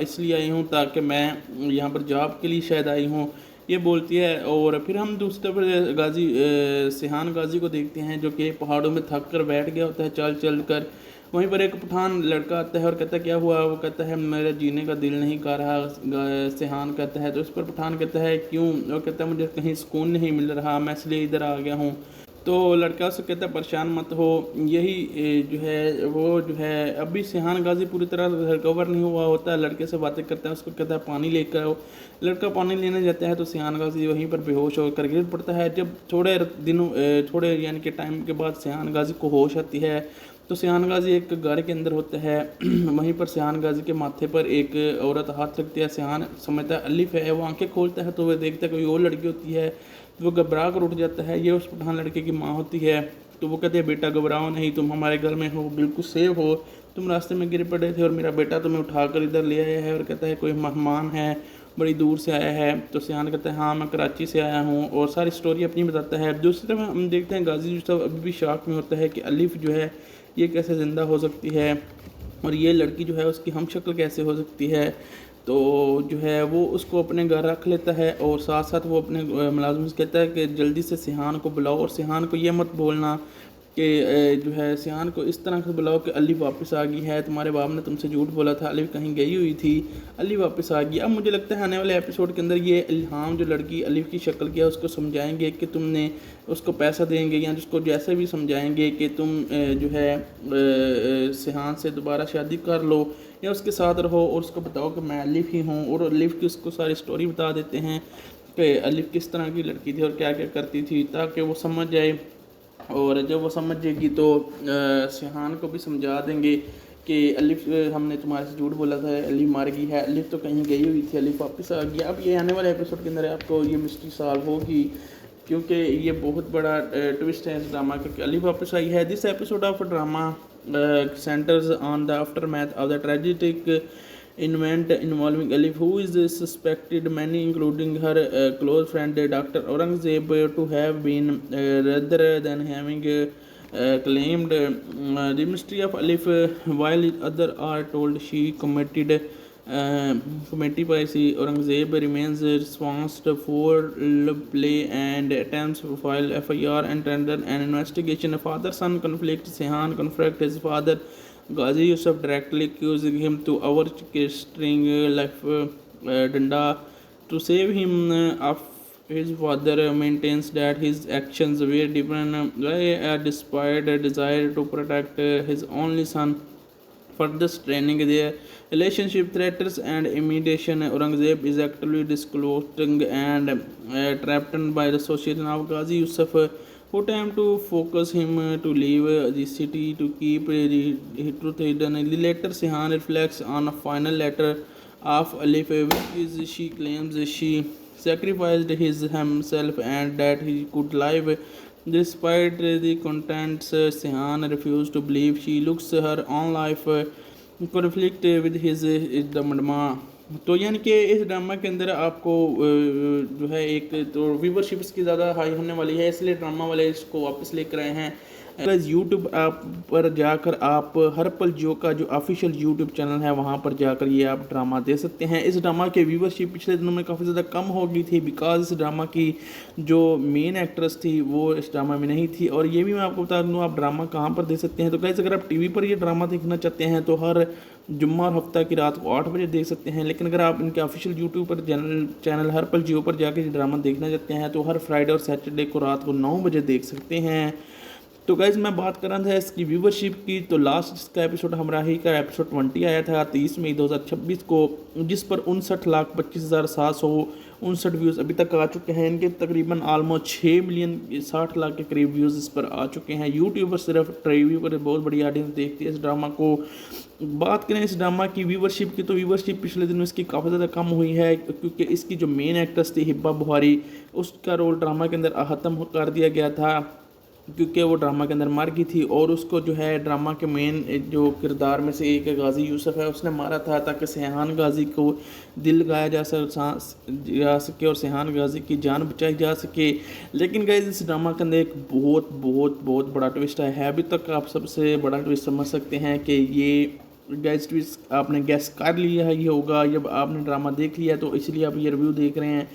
Speaker 2: इसलिए आई हूँ ताकि मैं यहाँ पर जॉब के लिए शायद आई हूँ, ये बोलती है। और फिर हम दूसरे पर गाजी सिहान गाजी को देखते हैं, जो कि पहाड़ों में थक कर बैठ गया होता है चल चल कर। वहीं पर एक पठान लड़का आता है और कहता है क्या हुआ? वो कहता है मेरा जीने का दिल नहीं कर रहा। सिहान कहता है, तो उस पर पठान कहता है क्यों? वो कहता है मुझे कहीं सुकून नहीं मिल रहा, मैं इसलिए इधर आ गया हूँ। तो लड़का उससे कहता है परेशान मत हो, यही जो है वो जो है अभी सिहान गाजी पूरी तरह रिकवर नहीं हुआ होता है। लड़के से बातें करता है, उसको कहता है पानी लेकर आओ। लड़का पानी लेने जाता है तो सिहान गाजी वहीं पर बेहोश होकर गिर पड़ता है। जब थोड़े यानी कि टाइम के बाद सिहान गाजी को होश आती है तो सिहान गाजी एक घर के अंदर होता है। वहीं पर सिहान गाजी के माथे पर एक औरत हाथ रखती है। सिहान समझता है अलिफ है। वो आंखें खोलता है तो वह देखता है कोई और लड़की होती है। तो वो घबरा कर उठ जाता है। ये उस पठान लड़के की माँ होती है। तो वो कहते हैं बेटा घबराओ नहीं, तुम हमारे घर में हो, बिल्कुल सेफ हो। तुम रास्ते में गिर पड़े थे और मेरा बेटा तुम्हें उठाकर इधर ले आया है। और कहता है कोई मेहमान है, बड़ी दूर से आया है। तो सिहान कहता है हाँ मैं कराची से आया हूँ, और सारी स्टोरी अपनी बताता है। दूसरी तरफ हम देखते हैं गाजी यूसुफ अभी भी शॉक में होता है कि अलिफ जो है ये कैसे ज़िंदा हो सकती है, और ये लड़की जो है उसकी हम शक्ल कैसे हो सकती है। तो जो है वो उसको अपने घर रख लेता है, और साथ साथ वो अपने मुलाजिम से कहता है कि जल्दी से सिहान को बुलाओ, और सिहान को ये मत बोलना कि जो है सिहान को इस तरह से बुलाओ कि अली वापस आ गई है, तुम्हारे बाप ने तुमसे झूठ बोला था, अली कहीं गई हुई थी, अली वापस आ गई। अब मुझे लगता है आने वाले एपिसोड के अंदर ये इल्हाम जो लड़की अली की शक्ल की है उसको समझाएंगे कि तुमने उसको पैसा देंगे, या जिसको जैसे भी समझाएंगे कि तुम जो है सिहान से दोबारा शादी कर लो या उसके साथ रहो, और उसको बताओ कि मैं अलिफ ही हूँ, और अलिफ की उसको सारी स्टोरी बता देते हैं कि अलिफ किस तरह की लड़की थी और क्या क्या करती थी, ताकि वो समझ जाए। और जब वो समझ जाएगी तो सिहान को भी समझा देंगे कि अलिफ हमने तुम्हारे से झूठ बोला था, अलिफ मार गई है, अलिफ तो कहीं गई हुई थी, अलिफ वापस आ गई। अब ये आने वाले एपिसोड के अंदर आपको ये मिस्ट्री सॉल्व होगी, क्योंकि ये बहुत बड़ा ट्विस्ट है इस ड्रामा का कि अलिफ वापस आई है। This episode of drama centres on the aftermath of the tragic event involving Alif, who is suspected, many including her close friend Dr. Aurangzeb, to have been rather than having claimed. The mystery of Alif, while others are told she committed by Aurangzeb, remains responsible for play and attempts to file FIR and tender an investigation. Father-son conflict. Sehan confronts his father Ghazi Yusuf, directly accusing him to orchestring life danda to save him of his father. Maintains that his actions were different despite a desire to protect his only son. Further straining their relationship threats and immediation. Aurangzeb is actively disclosing and trapped by the association of Ghazi Yusuf, who attempt to focus him to leave the city to keep the truth hidden. Later, Sehan reflects on a final letter of Alif, which is she claims she sacrificed himself and that he could live. Despite the contents, Sehan refused to believe. She looks her own life conflict with his dhamma. तो यानी कि इस drama के अंदर आपको जो है एक तो व्यूवरशिप इसकी ज़्यादा हाई होने वाली है, इसलिए ड्रामा वाले इसको वापस लेकर आए हैं। यूट्यूब ऐप पर जाकर आप हर पल जियो का जो ऑफिशियल यूट्यूब चैनल है वहाँ पर जाकर ये आप ड्रामा दे सकते हैं। इस ड्रामा के व्यूवरशिप पिछले दिनों में काफ़ी ज़्यादा कम हो गई थी, बिकॉज इस ड्रामा की जो मेन एक्ट्रेस थी वो इस ड्रामा में नहीं थी। और ये भी मैं आपको बता दूँ आप ड्रामा कहाँ पर दे सकते हैं। तो गाइस, अगर आप टीवी पर ये ड्रामा देखना चाहते हैं तो हर जुम्मा और हफ्ता की रात को 8 बजे देख सकते हैं। लेकिन अगर आप इनके ऑफिशियल यूट्यूब पर चैनल हर पल जियो पर जाकर ये ड्रामा देखना चाहते हैं तो हर फ्राइडे और सैटरडे को रात को 9 बजे देख सकते हैं। तो गाइज़, मैं बात कर रहा था इसकी व्यूवरशिप की। तो लास्ट इसका एपिसोड हमराही का एपिसोड 20 आया था 30 मई 2026 को, जिस पर 59,25,759 व्यूज़ अभी तक आ चुके हैं। इनके तकरीबन आलमोस्ट 6 मिलियन 60 लाख के करीब व्यूज़ इस पर आ चुके हैं। यूट्यूब पर सिर्फ टीवी पर बहुत बड़ी ऑडियंस देखती है इस ड्रामा को। बात करें इस ड्रामा की व्यूवरशिप की, तो व्यूवरशिप पिछले दिनों इसकी काफ़ी ज़्यादा कम हुई है, क्योंकि इसकी जो मेन एक्ट्रेस थी हिब्बा बुहारी, उसका रोल ड्रामा के अंदर ख़त्म कर दिया गया था, क्योंकि वो ड्रामा के अंदर मर गई थी। और उसको जो है ड्रामा के मेन जो किरदार में से एक गाजी यूसुफ है उसने मारा था, ताकि सेहान गाजी को दिल लगाया जा सके और सेहान गाजी की जान बचाई जा सके। लेकिन गाइस, इस ड्रामा के अंदर एक बहुत बहुत बहुत बड़ा ट्विस्ट है। अभी तक आप सबसे बड़ा ट्विस्ट समझ सकते हैं कि ये गाइस ट्विस्ट आपने गैस कर लिया है ये होगा जब आपने ड्रामा देख लिया, तो इसलिए आप ये रिव्यू देख रहे हैं।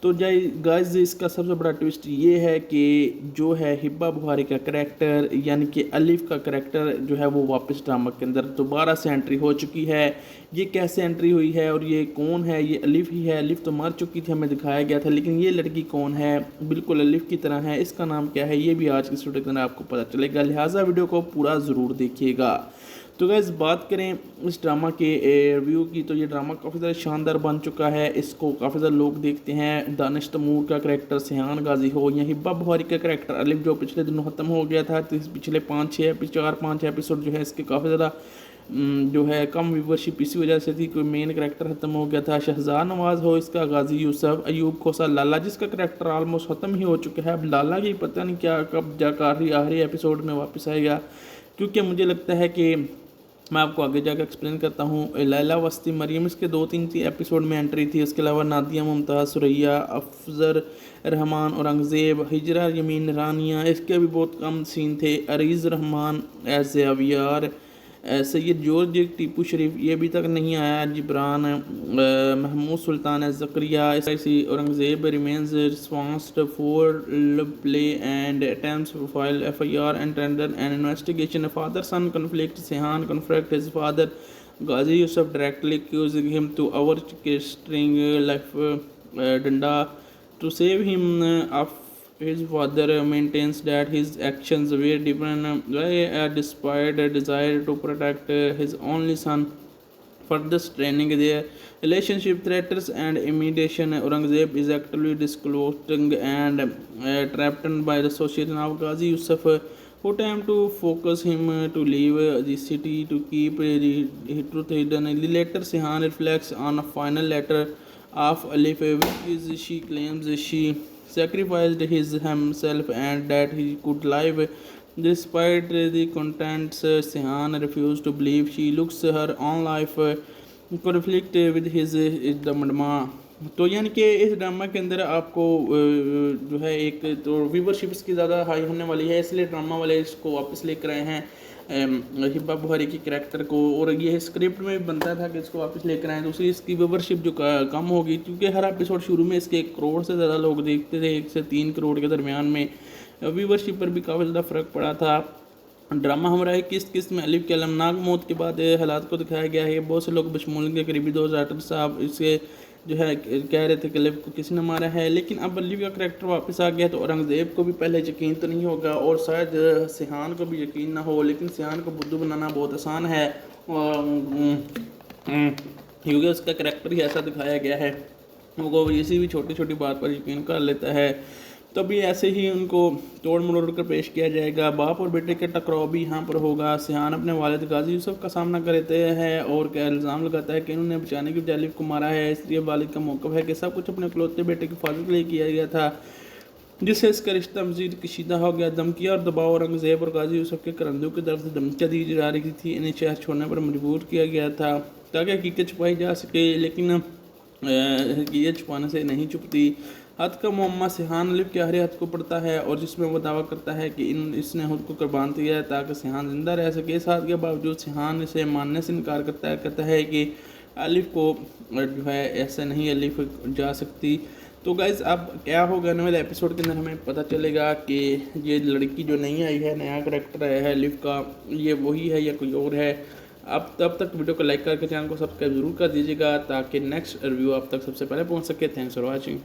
Speaker 2: तो गाइस, इसका सबसे बड़ा ट्विस्ट ये है कि जो है हिब्बा बुहारी का करैक्टर यानी कि अलिफ का करैक्टर जो है वो वापस ड्रामा के अंदर दोबारा से एंट्री हो चुकी है। ये कैसे एंट्री हुई है और ये कौन है? ये अलिफ ही है। अलिफ तो मर चुकी थी, हमें दिखाया गया था, लेकिन ये लड़की कौन है? बिल्कुल अलिफ की तरह है। इसका नाम क्या है ये भी आज की वीडियो के अंदर आपको पता चलेगा, लिहाजा वीडियो को पूरा ज़रूर देखिएगा। तो गाइस, बात करें इस ड्रामा के रिव्यू की, तो ये ड्रामा काफ़ी ज़्यादा शानदार बन चुका है। इसको काफ़ी ज़्यादा लोग देखते हैं। दानिश तैमूर का करैक्टर सेहान गाजी हो या हिब्बा बुहारी का करैक्टर अलिफ, जो पिछले दिनों ख़त्म हो गया था, तो पिछले 4-5 एपिसोड जो है इसके काफ़ी ज़्यादा जो है कम व्यूवरशिप इसी वजह से थी, कोई मेन करैक्टर ख़त्म हो गया था। शहजाद नवाज़ हो इसका गाजी यूसुफ, अयूब खोसा लाला जिसका करैक्टर ऑलमोस्ट ख़त्म ही हो चुका है। अब लाला की पता नहीं क्या कब जाकर आखिरी एपिसोड में वापस आएगा, क्योंकि मुझे लगता है कि मैं आपको आगे जाकर एक्सप्लेन करता हूँ। लैला वस्ती मरियम इसके 2-3 एपिसोड में एंट्री थी। उसके अलावा नादिया मुमताज़, सुरैया, अफजर रहमान, औरंगज़ेब, हिजरा यमीन रानिया, इसके भी बहुत कम सीन थे। अरीज़ रहमान एज अवियार, सैयद जॉर्ज, टीपू शरीफ ये अभी तक नहीं आया। जिब्रान महमूद सुल्तान ज़करिया, ऐसी Aurangzeb remains responsible for play and attempts to file FIR and tender an investigation. Father-son conflict. Sehan confronts his father Ghazi Yusuf, directly accusing him to orchestring life danda to save him of his father. Maintains that his actions were different despite a desire to protect his only son. Further straining their relationship threats and immediation. Aurangzeb is actively disclosing and trapped by the association of Ghazi Yusuf, who attempt to focus him to leave the city to keep the truth hidden. Later, Sihan reflects on a final letter of Alif, which is she claims she sacrificed himself and that he could live. Despite the contents, Sihan refused to believe. She looks her own life conflict with his drama. तो यानी कि इस drama के अंदर आपको जो है एक तो व्यूवरशिप इसकी ज़्यादा हाई होने वाली है, इसलिए ड्रामा वाले इसको वापस लेकर आए हैं हिबा बुखारी की करैक्टर को। और ये स्क्रिप्ट में भी बनता था कि इसको वापस लेकर आएँ, दूसरी इसकी व्यूवरशिप जो कम होगी, क्योंकि हर एपिसोड शुरू में इसके 1 करोड़ से ज़्यादा लोग देखते थे, 1 से 3 करोड़ के दरमियान में व्यूवरशिप पर भी काफ़ी ज़्यादा फ़र्क पड़ा था। ड्रामा हमारा है किस्त किस्त में अलिफ के अलमनाक मौत के बाद हालात को दिखाया गया है। बहुत से लोग बशमूल के करीबी दोस्त डॉक्टर साहब इसके जो है कह रहे थे कि अलिफ को किसी ने मारा है, लेकिन अब अलिफ का करैक्टर वापस आ गया तो औरंगज़ेब को भी पहले यकीन तो नहीं होगा और शायद सिहान को भी यकीन ना हो, लेकिन सिहान को बुद्धू बनाना बहुत आसान है क्योंकि उसका करैक्टर ही ऐसा दिखाया गया है, वो किसी भी छोटी छोटी बात पर यकीन कर लेता है। तभी ऐसे ही उनको तोड़ मरोड़ कर पेश किया जाएगा। बाप और बेटे के टकराव भी यहाँ पर होगा। सिहान अपने वालिद गाजी यूसुफ का सामना करते हैं और क्या इल्ज़ाम लगाता है कि इन्होंने बचाने के बजाय अलिफ को मारा है, इसलिए वालिद का मौक़िफ़ है कि सब कुछ अपने इकलौते बेटे की हिफाजत के लिए किया गया था, जिससे इसका रिश्ता मज़ीद कशीदा हो गया। धमकियाँ और दबाव औरंगज़ेब और गाजी यूसुफ के करंदों की तरफ से धमकियाँ दी जा रही थी, इन्हें शहर छोड़ने पर मजबूर किया गया था ताकि हकीकत छुपाई जा सके, लेकिन हकीकत छुपाने से नहीं छुपती। हद का मुअम्मा सिहान अलिफ के हर हद को पड़ता है और जिसमें वो दावा करता है कि इसने खुद को कुर्बान दिया है ताकि सिहान जिंदा रह सके। इस हद के बावजूद सिहान इसे मानने से इनकार कहता है कि अलिफ को जो है ऐसे नहीं अलिफ जा सकती। तो गाइज़ अब क्या होगा आने वाले एपिसोड के अंदर हमें पता चलेगा कि ये लड़की जो नहीं आई है, नया करैक्टर आया है अलिफ का, ये वही है या कोई और है। अब तब तक वीडियो को लाइक करके चैनल को सब्सक्राइब जरूर कर दीजिएगा ताकि नेक्स्ट रिव्यू आप तक सबसे पहले पहुंच सके। Thanks for watching.